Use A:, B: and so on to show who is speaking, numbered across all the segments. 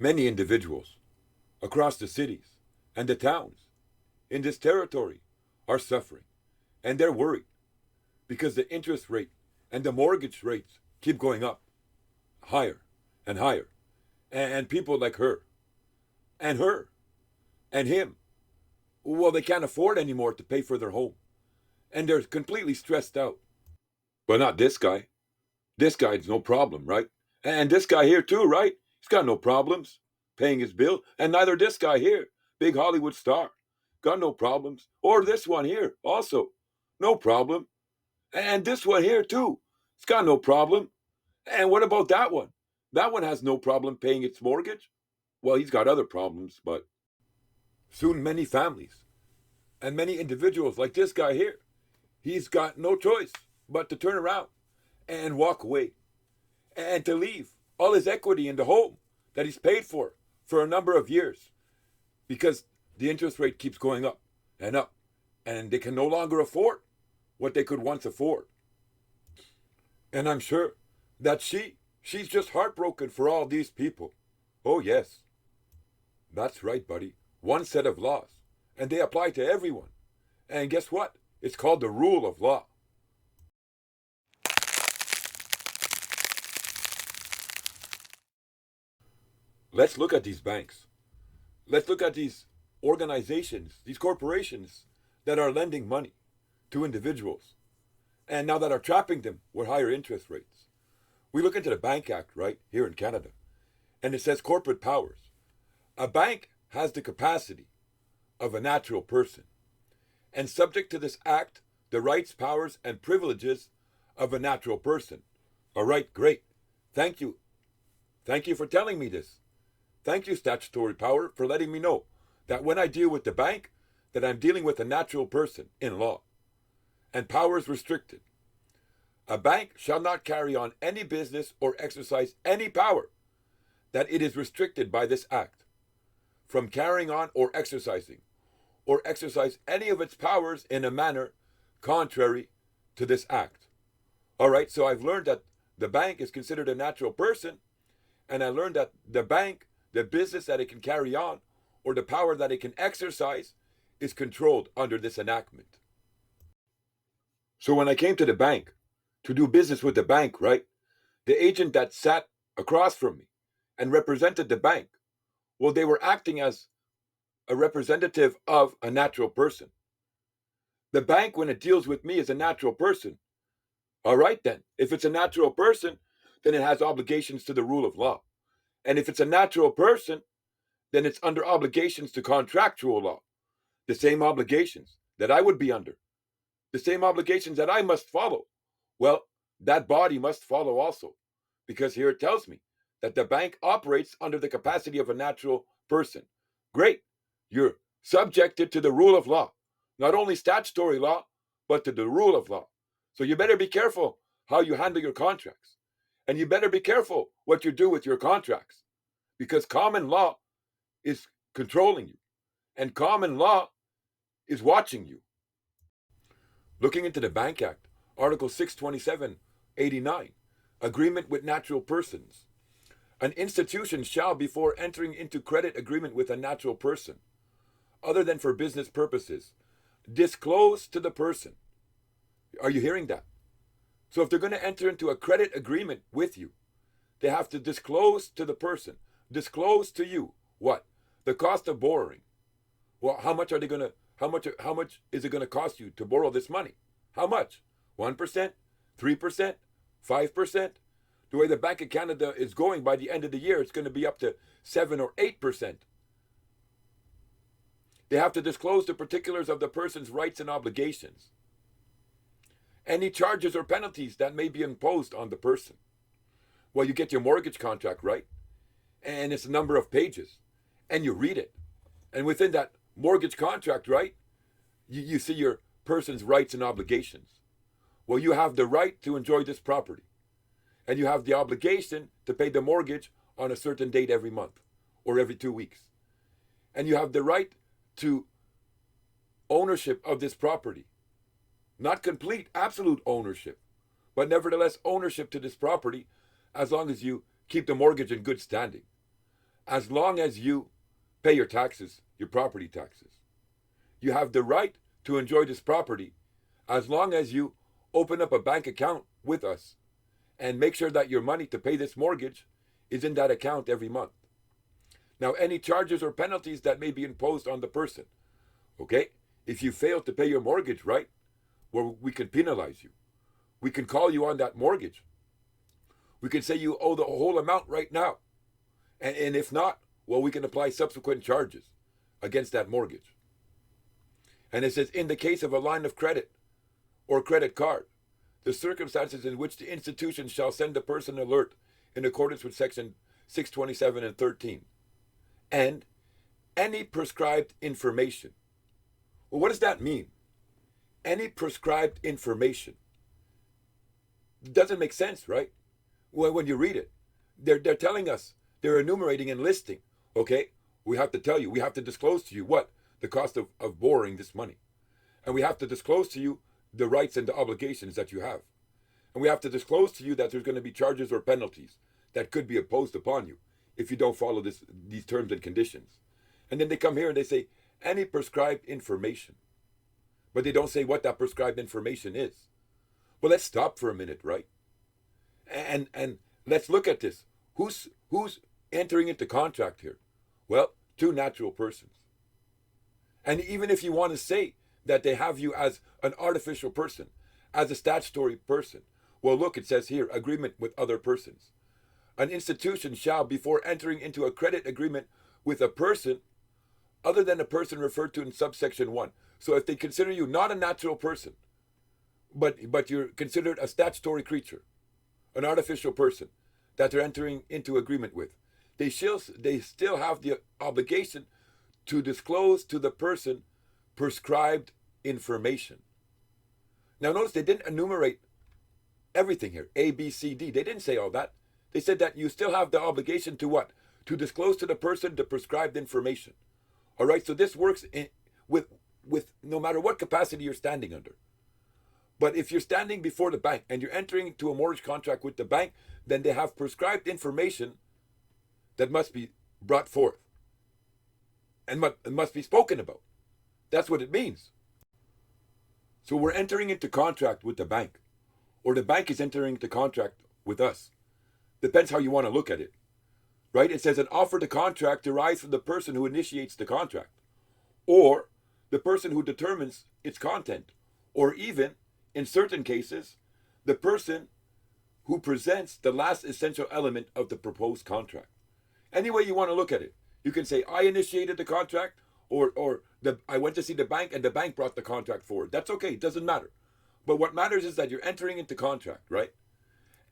A: Many individuals across the cities and the towns in this territory are suffering, and they're worried because the interest rate and the mortgage rates keep going up higher and higher. And people like her and him, well, they can't afford anymore to pay for their home, and they're completely stressed out. But not this guy. This guy's no problem, right? And this guy here too, right? He's got no problems paying his bill, and neither this guy here, big Hollywood star, got no problems. Or this one here, also, no problem. And this one here too, it's got no problem. And what about that one? That one has no problem paying its mortgage. Well, he's got other problems, but soon many families and many individuals like this guy here, he's got no choice but to turn around and walk away and to leave all his equity in the home that he's paid for a number of years because the interest rate keeps going up and up, and they can no longer afford what they could once afford. And I'm sure that she's just heartbroken for all these people. Oh, yes, that's right, buddy. One set of laws, and they apply to everyone. And guess what? It's called the rule of law. Let's look at these banks. Let's look at these organizations, these corporations that are lending money to individuals and now that are trapping them with higher interest rates. We look into the Bank Act, right, here in Canada, and it says corporate powers. A bank has the capacity of a natural person, and subject to this act, the rights, powers, and privileges of a natural person. All right, great. Thank you. Thank you for telling me this. Thank you, statutory power, for letting me know that when I deal with the bank, that I'm dealing with a natural person in law. And powers restricted. A bank shall not carry on any business or exercise any power that it is restricted by this act from carrying on or exercise any of its powers in a manner contrary to this act. All right, so I've learned that the bank is considered a natural person, and I learned that the bank, the business that it can carry on, or the power that it can exercise, is controlled under this enactment. So when I came to the bank to do business with the bank, right, the agent that sat across from me and represented the bank, well, they were acting as a representative of a natural person. The bank, when it deals with me, is a natural person. All right, then. If it's a natural person, then it has obligations to the rule of law. And if it's a natural person, then it's under obligations to contractual law. The same obligations that I would be under, the same obligations that I must follow. Well, that body must follow also, because here it tells me that the bank operates under the capacity of a natural person. Great. You're subjected to the rule of law, not only statutory law, but to the rule of law. So you better be careful how you handle your contracts. And you better be careful what you do with your contracts, because common law is controlling you, and common law is watching you. Looking into the Bank Act, Article 627(89), agreement with natural persons. An institution shall, before entering into credit agreement with a natural person, other than for business purposes, disclose to the person. Are you hearing that? So if they're going to enter into a credit agreement with you, they have to disclose to the person, disclose to you what? The cost of borrowing. Well, how much is it going to cost you to borrow this money? How much? 1%, 3%, 5%? The way the Bank of Canada is going, by the end of the year, it's going to be up to 7 or 8%. They have to disclose the particulars of the person's rights and obligations. Any charges or penalties that may be imposed on the person. Well, you get your mortgage contract, right? And it's a number of pages. And you read it. And within that mortgage contract, right, you see your person's rights and obligations. Well, you have the right to enjoy this property. And you have the obligation to pay the mortgage on a certain date every month or every 2 weeks. And you have the right to ownership of this property. Not complete, absolute ownership, but nevertheless ownership to this property as long as you keep the mortgage in good standing. as long as you pay your taxes, your property taxes. You have the right to enjoy this property as long as you open up a bank account with us and make sure that your money to pay this mortgage is in that account every month. Now, any charges or penalties that may be imposed on the person, okay? If you fail to pay your mortgage, right, well, we can penalize you. We can call you on that mortgage. We can say you owe the whole amount right now. And if not, well, we can apply subsequent charges against that mortgage. And it says, in the case of a line of credit or credit card, the circumstances in which the institution shall send the person alert in accordance with section 627 and 13. And any prescribed information. Well, what does that mean? Any prescribed information. It doesn't make sense, right? When you read it, they're telling us, they're enumerating and listing, okay? We have to tell you, we have to disclose to you what? The cost of borrowing this money. And we have to disclose to you the rights and the obligations that you have. And we have to disclose to you that there's going to be charges or penalties that could be imposed upon you if you don't follow these terms and conditions. And then they come here and they say, any prescribed information. But they don't say what that prescribed information is. Well, let's stop for a minute, right? And let's look at this. Who's entering into contract here? Well, two natural persons. And even if you want to say that they have you as an artificial person, as a statutory person, well, look, it says here, agreement with other persons. An institution shall, before entering into a credit agreement with a person, other than a person referred to in subsection 1. So if they consider you not a natural person, but you're considered a statutory creature, an artificial person that they're entering into agreement with, they still have the obligation to disclose to the person prescribed information. Now notice they didn't enumerate everything here, A, B, C, D. They didn't say all that. They said that you still have the obligation to what? To disclose to the person the prescribed information. All right, so this works with no matter what capacity you're standing under. But if you're standing before the bank and you're entering into a mortgage contract with the bank, then they have prescribed information that must be brought forth and must be spoken about. That's what it means. So we're entering into contract with the bank, or the bank is entering into contract with us. Depends how you want to look at it, right? It says an offer to contract derives from the person who initiates the contract, or the person who determines its content, or even, in certain cases, the person who presents the last essential element of the proposed contract. Any way you want to look at it. You can say, I initiated the contract, or I went to see the bank and the bank brought the contract forward. That's okay, it doesn't matter. But what matters is that you're entering into contract, right?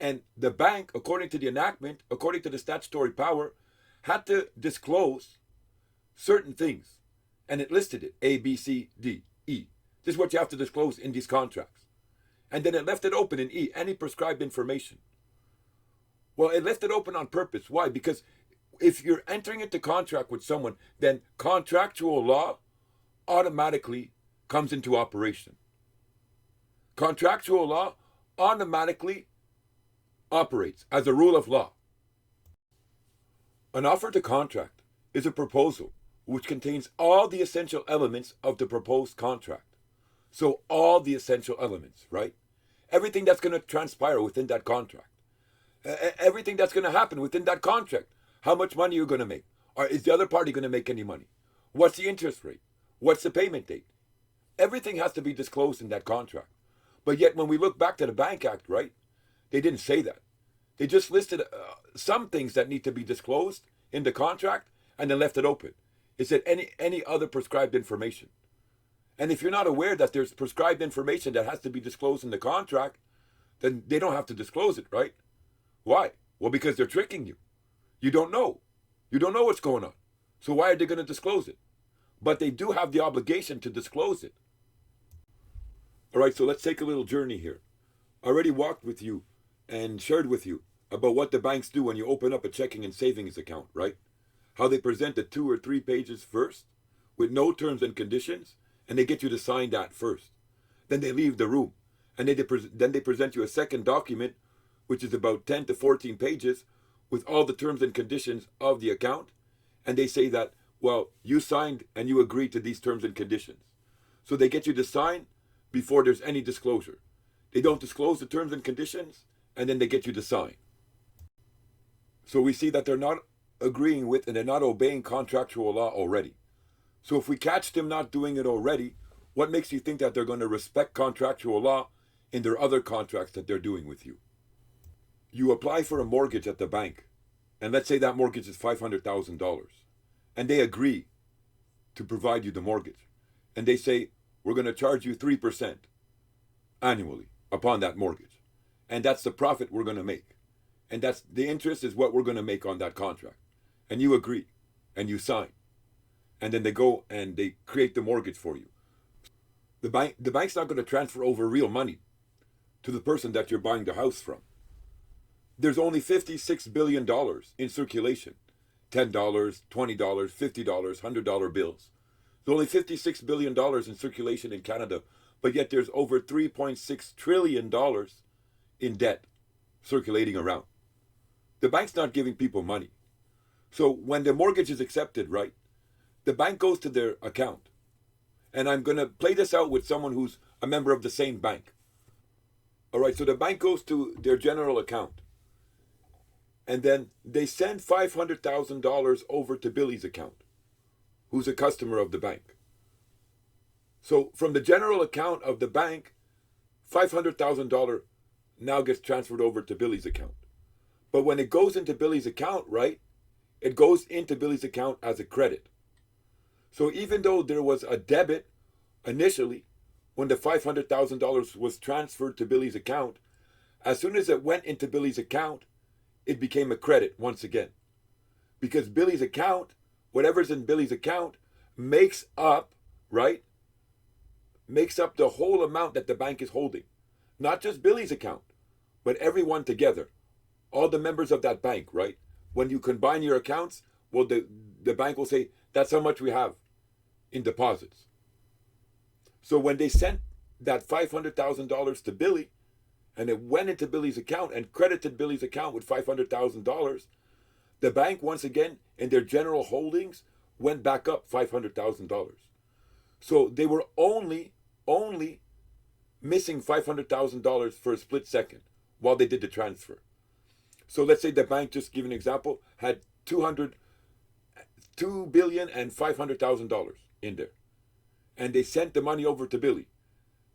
A: And the bank, according to the enactment, according to the statutory power, had to disclose certain things. And it listed it, A, B, C, D, E. This is what you have to disclose in these contracts. And then it left it open in E, any prescribed information. Well, it left it open on purpose. Why? Because if you're entering into contract with someone, then contractual law automatically comes into operation. Contractual law automatically operates as a rule of law. An offer to contract is a proposal which contains all the essential elements of the proposed contract. So all the essential elements, right? Everything that's going to transpire within that contract. Everything that's going to happen within that contract. How much money you're going to make? Or is the other party going to make any money? What's the interest rate? What's the payment date? Everything has to be disclosed in that contract. But yet when we look back to the Bank Act, right? They didn't say that. They just listed some things that need to be disclosed in the contract and then left it open. It said any other prescribed information. And if you're not aware that there's prescribed information that has to be disclosed in the contract, then they don't have to disclose it, right? Why? Well, because they're tricking you. You don't know. You don't know what's going on. So why are they going to disclose it? But they do have the obligation to disclose it. All right, so let's take a little journey here. I already walked with you and shared with you about what the banks do when you open up a checking and savings account, right? How they present the 2 or 3 pages first with no terms and conditions, and they get you to sign that first. Then they leave the room, and then they present you a second document, which is about 10 to 14 pages, with all the terms and conditions of the account, and they say that, well, you signed and you agreed to these terms and conditions. So they get you to sign before there's any disclosure. They don't disclose the terms and conditions, and then they get you to sign. So we see that they're not agreeing with and they're not obeying contractual law already. So if we catch them not doing it already, what makes you think that they're going to respect contractual law in their other contracts that they're doing with you? You apply for a mortgage at the bank, and let's say that mortgage is $500,000, and they agree to provide you the mortgage. And they say, we're going to charge you 3% annually upon that mortgage. And that's the profit we're going to make. And that's the interest is what we're going to make on that contract. And you agree, and you sign. And then they go and they create the mortgage for you. The bank's not going to transfer over real money to the person that you're buying the house from. There's only $56 billion in circulation. $10, $20, $50, $100 bills. There's only $56 billion in circulation in Canada, but yet there's over $3.6 trillion in debt circulating around. The bank's not giving people money. So when the mortgage is accepted, right, the bank goes to their account. And I'm going to play this out with someone who's a member of the same bank. All right, so the bank goes to their general account. And then they send $500,000 over to Billy's account, who's a customer of the bank. So from the general account of the bank, $500,000 now gets transferred over to Billy's account. But when it goes into Billy's account, right, it goes into Billy's account as a credit. So even though there was a debit initially, when the $500,000 was transferred to Billy's account, as soon as it went into Billy's account, it became a credit once again. Because Billy's account, whatever's in Billy's account, makes up, right? Makes up the whole amount that the bank is holding. Not just Billy's account, but everyone together. All the members of that bank, right? When you combine your accounts, well, the bank will say, that's how much we have in deposits. So when they sent that $500,000 to Billy, and it went into Billy's account and credited Billy's account with $500,000, the bank, once again, in their general holdings, went back up $500,000. So they were only missing $500,000 for a split second while they did the transfer. So let's say the bank, just give an example, had $2,500,000 in there. And they sent the money over to Billy.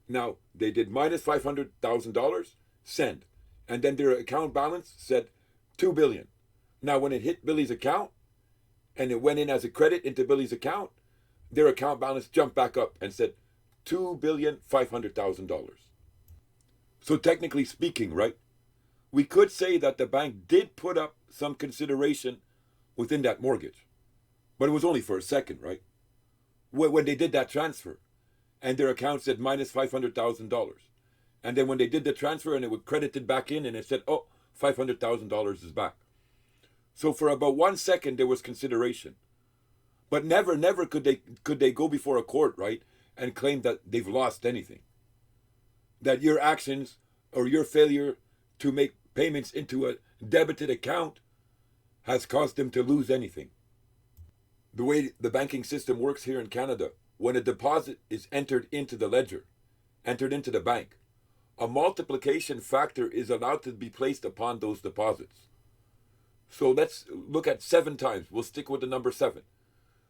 A: Now, they did minus $500,000, send. And then their account balance said $2 billion. Now, when it hit Billy's account, and it went in as a credit into Billy's account, their account balance jumped back up and said $2,500,000. So technically speaking, right, we could say that the bank did put up some consideration within that mortgage. But it was only for a second, right? When they did that transfer, and their account said minus $500,000. And then when they did the transfer and it was credited back in and it said, oh, $500,000 is back. So for about 1 second, there was consideration. But never could they go before a court, right, and claim that they've lost anything. That your actions or your failure to make payments into a debited account has caused them to lose anything. The way the banking system works here in Canada, when a deposit is entered into the ledger, entered into the bank, a multiplication factor is allowed to be placed upon those deposits. So let's look at 7 times. We'll stick with the number 7.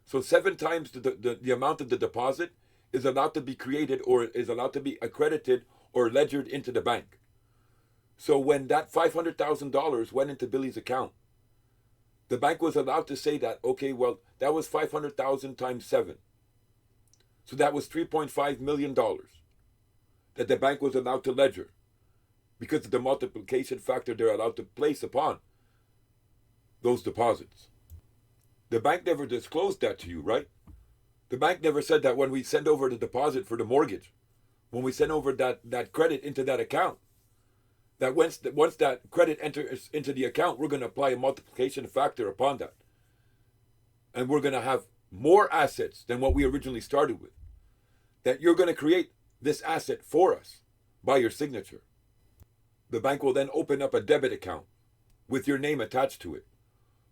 A: So 7 times the amount of the deposit is allowed to be created or is allowed to be accredited or ledgered into the bank. So when that $500,000 went into Billy's account, the bank was allowed to say that, okay, well, that was 500,000 times 7. So that was $3.5 million that the bank was allowed to ledger because of the multiplication factor they're allowed to place upon those deposits. The bank never disclosed that to you, right? The bank never said that when we send over the deposit for the mortgage, when we send over that credit into that account, that once that credit enters into the account, we're going to apply a multiplication factor upon that. And we're going to have more assets than what we originally started with. That you're going to create this asset for us by your signature. The bank will then open up a debit account with your name attached to it.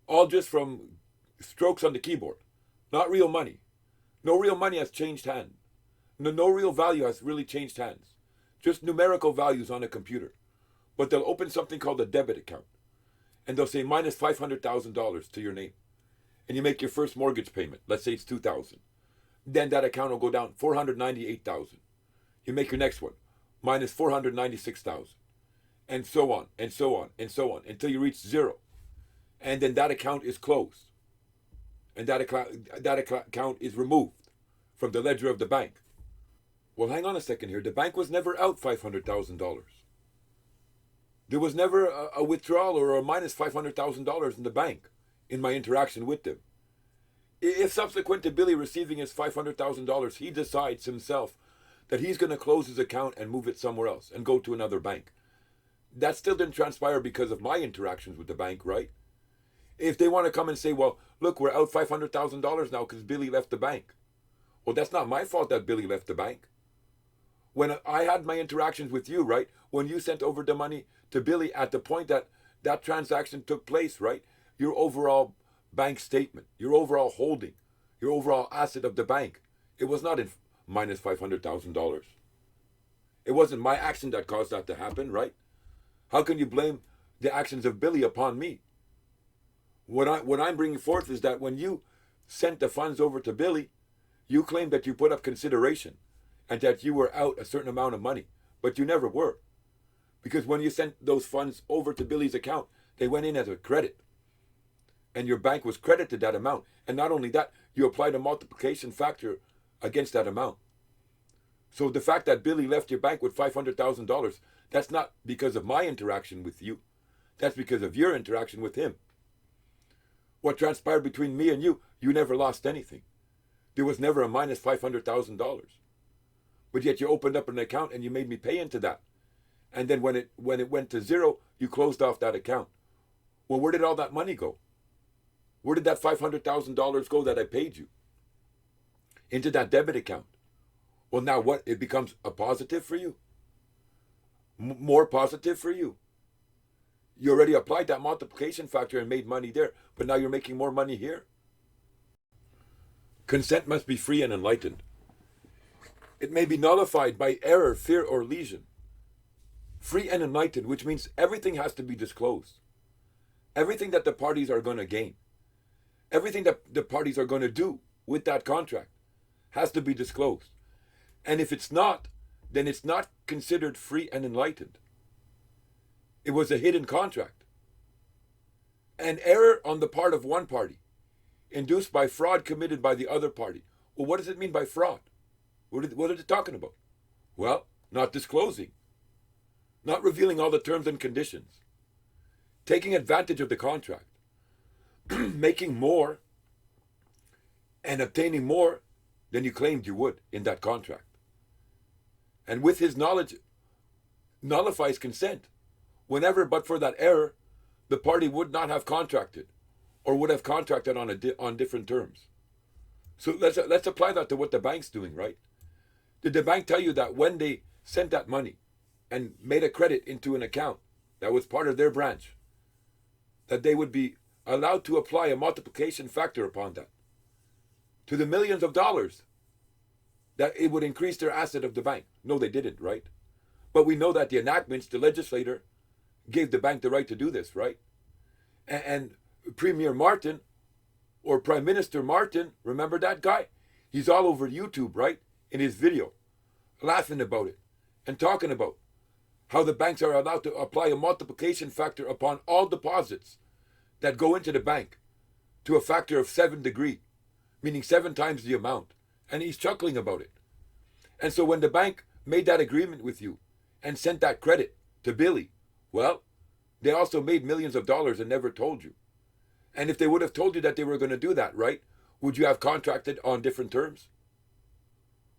A: All just from strokes on the keyboard, not real money. No real money has changed hands. No real value has really changed hands. Just numerical values on a computer. But they'll open something called a debit account. And they'll say minus $500,000 to your name. And you make your first mortgage payment. Let's say it's $2,000. Then that account will go down $498,000. You make your next one, minus $496,000. And so on, and so on, and so on, until you reach zero. And then that account is closed. And that account is removed from the ledger of the bank. Well, hang on a second here. The bank was never out $500,000. There was never a withdrawal or a minus $500,000 in the bank in my interaction with them. If subsequent to Billy receiving his $500,000, he decides himself that he's going to close his account and move it somewhere else and go to another bank, that still didn't transpire because of my interactions with the bank, right? If they want to come and say, well, look, we're out $500,000 now because Billy left the bank. Well, that's not my fault that Billy left the bank. When I had my interactions with you, right, when you sent over the money to Billy at the point that that transaction took place, right, your overall bank statement, your overall holding, your overall asset of the bank, it was not in minus $500,000. It wasn't my action that caused that to happen, right? How can you blame the actions of Billy upon me? What I'm bringing forth is that when you sent the funds over to Billy, you claimed that you put up consideration and that you were out a certain amount of money, but you never were. Because when you sent those funds over to Billy's account, they went in as a credit. And your bank was credited that amount. And not only that, you applied a multiplication factor against that amount. So the fact that Billy left your bank with $500,000, that's not because of my interaction with you. That's because of your interaction with him. What transpired between me and you never lost anything. There was never a minus $500,000. But yet you opened up an account and you made me pay into that. And then when it went to zero, you closed off that account. Well, where did all that money go? Where did that $500,000 go that I paid you? Into that debit account. Well, now what? It becomes a positive for you? More positive for you? You already applied that multiplication factor and made money there, but now you're making more money here? Consent must be free and enlightened. It may be nullified by error, fear, or lesion. Free and enlightened, which means everything has to be disclosed. Everything that the parties are going to gain. Everything that the parties are going to do with that contract has to be disclosed. And if it's not, then it's not considered free and enlightened. It was a hidden contract. An error on the part of one party, induced by fraud committed by the other party. Well, what does it mean by fraud? What are they talking about? Well, not disclosing. Not revealing all the terms and conditions. Taking advantage of the contract. Making more and obtaining more than you claimed you would in that contract. And with his knowledge, nullifies consent. Whenever, but for that error, the party would not have contracted or would have contracted on different terms. So let's apply that to what the bank's doing, right? Did the bank tell you that when they sent that money and made a credit into an account that was part of their branch, that they would be allowed to apply a multiplication factor upon that to the millions of dollars, that it would increase their asset of the bank? No, they didn't, right? But we know that the enactments, the legislator gave the bank the right to do this, right? And Premier Martin, or Prime Minister Martin, remember that guy? He's all over YouTube, right? In his video, laughing about it and talking about how the banks are allowed to apply a multiplication factor upon all deposits that go into the bank to a factor of 7 degree, meaning 7 times the amount. And he's chuckling about it. And so when the bank made that agreement with you and sent that credit to Billy, well, they also made millions of dollars and never told you. And if they would have told you that they were going to do that, right, would you have contracted on different terms?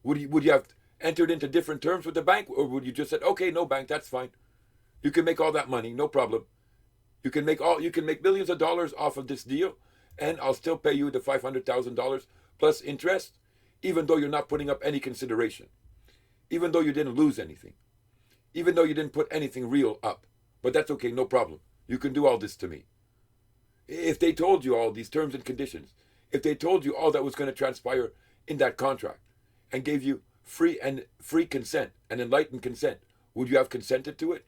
A: Would you have entered into different terms with the bank? Or would you just said, okay, no, bank, that's fine. You can make all that money, no problem. You can make millions of dollars off of this deal, and I'll still pay you the $500,000 plus interest, even though you're not putting up any consideration, even though you didn't lose anything, even though you didn't put anything real up. But that's okay, no problem. You can do all this to me. If they told you all these terms and conditions, if they told you all that was going to transpire in that contract and gave you free consent and enlightened consent, would you have consented to it?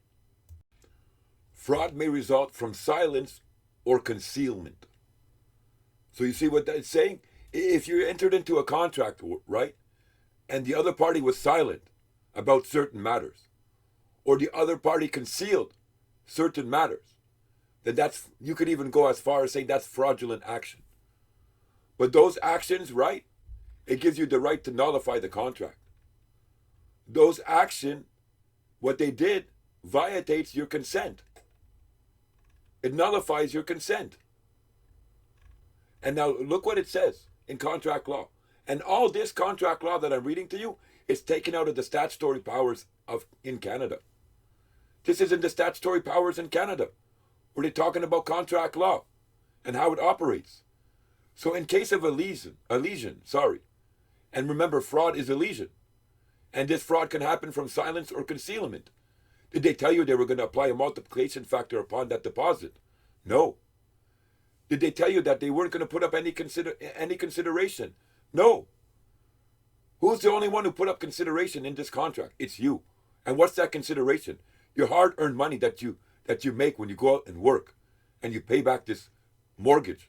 A: Fraud may result from silence or concealment. So you see what that's saying? If you entered into a contract, right, and the other party was silent about certain matters, or the other party concealed certain matters, then that's, you could even go as far as saying that's fraudulent action. But those actions, right, it gives you the right to nullify the contract. Those action, what they did, violates your consent. It nullifies your consent. And now look what it says in contract law. And all this contract law that I'm reading to you is taken out of the statutory powers in Canada. This is in the statutory powers in Canada, where they're talking about contract law and how it operates. So in case of a lesion, and remember, fraud is a lesion, and this fraud can happen from silence or concealment. Did they tell you they were going to apply a multiplication factor upon that deposit? No. Did they tell you that they weren't going to put up any consideration? No. Who's the only one who put up consideration in this contract? It's you. And what's that consideration? Your hard-earned money that you make when you go out and work and you pay back this mortgage.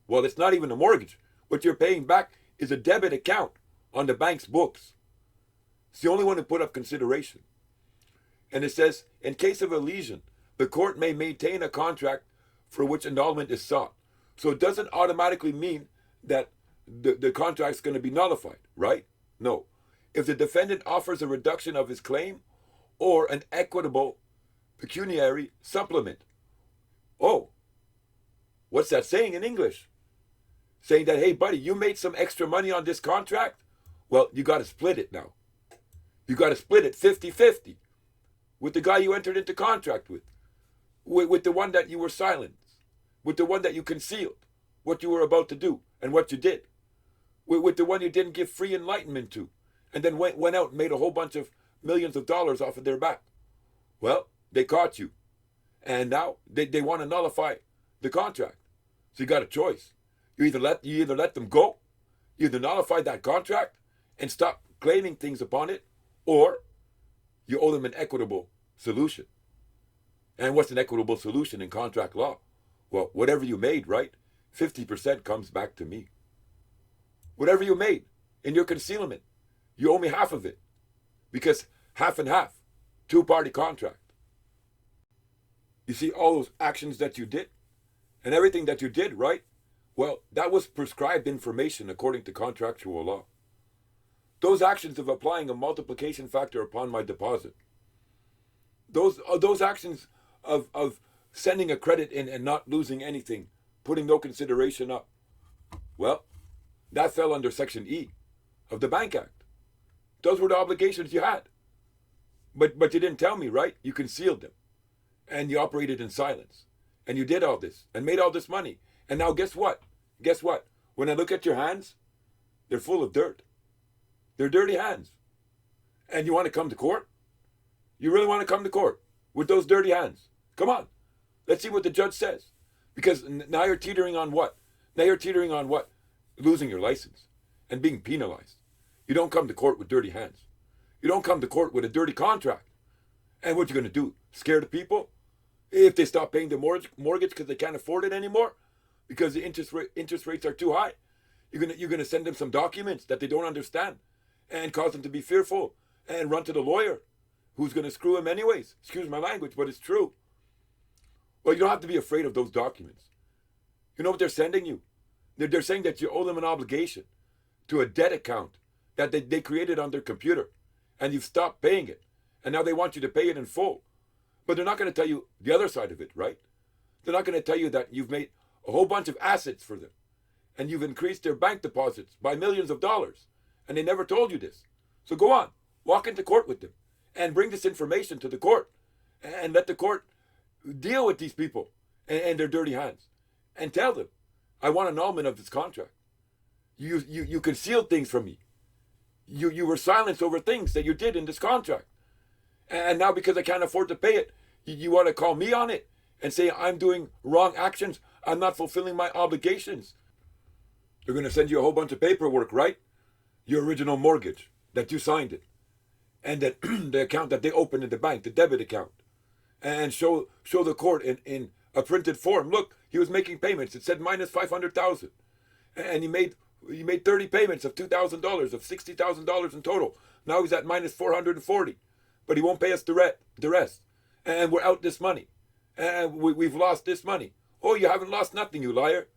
A: Well, it's not even a mortgage. What you're paying back is a debit account on the bank's books. It's the only one who put up consideration. And it says, in case of a lesion, the court may maintain a contract for which annulment is sought. So it doesn't automatically mean that the contract's going to be nullified, right? No. If the defendant offers a reduction of his claim or an equitable pecuniary supplement. Oh, what's that saying in English? Saying that, hey, buddy, you made some extra money on this contract? Well, you got to split it now. You got to split it 50-50 with the guy you entered into contract with the one that you were silent, with the one that you concealed what you were about to do and what you did, with the one you didn't give free enlightenment to, and then went out and made a whole bunch of millions of dollars off of their back. Well, they caught you, and now they want to nullify the contract. So you got a choice. You either let them go, you either nullify that contract and stop claiming things upon it, or you owe them an equitable solution. And what's an equitable solution in contract law? Well, whatever you made, right? 50% comes back to me. Whatever you made in your concealment, you owe me half of it. Because half and half, two-party contract. You see all those actions that you did and everything that you did, right? Well, that was prescribed information according to contractual law. Those actions of applying a multiplication factor upon my deposit, those actions of sending a credit in and not losing anything, putting no consideration up, well, that fell under Section E of the Bank Act. Those were the obligations you had. But you didn't tell me, right? You concealed them. And you operated in silence. And you did all this and made all this money. And now guess what? Guess what? When I look at your hands, they're full of dirt. They're dirty hands. And you want to come to court? You really want to come to court with those dirty hands? Come on. Let's see what the judge says. Because now you're teetering on what? Now you're teetering on what? Losing your license and being penalized. You don't come to court with dirty hands. You don't come to court with a dirty contract. And what you going to do? Scare the people? If they stop paying the mortgage because they can't afford it anymore? Because the interest rates are too high? You're gonna send them some documents that they don't understand and cause them to be fearful and run to the lawyer who's going to screw them anyways. Excuse my language, but it's true. Well, you don't have to be afraid of those documents. You know what they're sending you? They're saying that you owe them an obligation to a debt account that they created on their computer, and you've stopped paying it, and now they want you to pay it in full. But they're not going to tell you the other side of it, right? They're not going to tell you that you've made a whole bunch of assets for them, and you've increased their bank deposits by millions of dollars, and they never told you this. So go on, walk into court with them, and bring this information to the court, and let the court deal with these people and their dirty hands, and tell them, I want annulment of this contract. You concealed things from me. You were silenced over things that you did in this contract. And now because I can't afford to pay it, you want to call me on it and say I'm doing wrong actions, I'm not fulfilling my obligations. They're going to send you a whole bunch of paperwork, right? Your original mortgage, that you signed it, and that the account that they opened in the bank, the debit account, and show the court in a printed form. Look, he was making payments. It said minus 500,000, and he made 30 payments of $2,000, of $60,000 in total. Now he's at minus 440, but he won't pay us the rest, and we're out this money, and we've lost this money. Oh, you haven't lost nothing, you liar.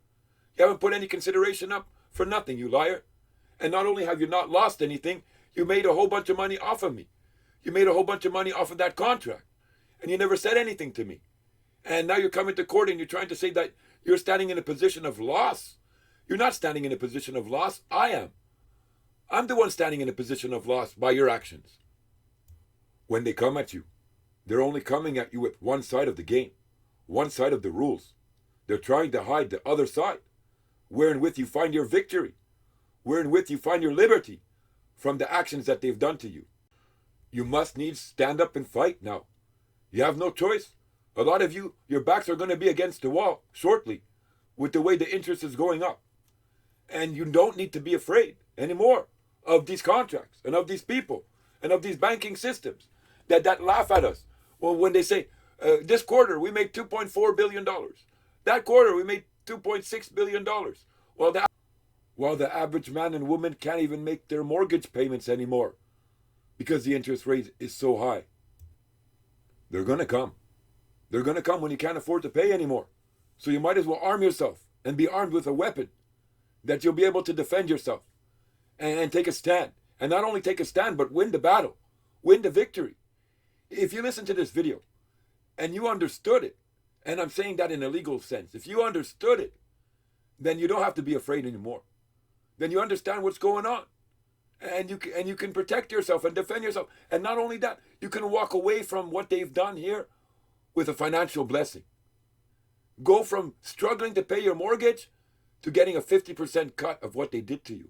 A: You haven't put any consideration up for nothing, you liar. And not only have you not lost anything, you made a whole bunch of money off of me. You made a whole bunch of money off of that contract. And you never said anything to me. And now you're coming to court and you're trying to say that you're standing in a position of loss. You're not standing in a position of loss. I am. I'm the one standing in a position of loss by your actions. When they come at you, they're only coming at you with one side of the game, one side of the rules. They're trying to hide the other side, wherein with you find your victory, wherein with you find your liberty from the actions that they've done to you. You must needs stand up and fight now. You have no choice. A lot of you, your backs are going to be against the wall shortly with the way the interest is going up. And you don't need to be afraid anymore of these contracts and of these people and of these banking systems that laugh at us. Well, when they say, this quarter we made $2.4 billion. That quarter we made $2.6 billion. While the average man and woman can't even make their mortgage payments anymore because the interest rate is so high. They're going to come. They're going to come when you can't afford to pay anymore. So you might as well arm yourself and be armed with a weapon that you'll be able to defend yourself and take a stand. And not only take a stand, but win the battle, win the victory. If you listen to this video and you understood it, and I'm saying that in a legal sense, if you understood it, then you don't have to be afraid anymore. Then you understand what's going on. And you can protect yourself and defend yourself. And not only that, you can walk away from what they've done here with a financial blessing. Go from struggling to pay your mortgage to getting a 50% cut of what they did to you.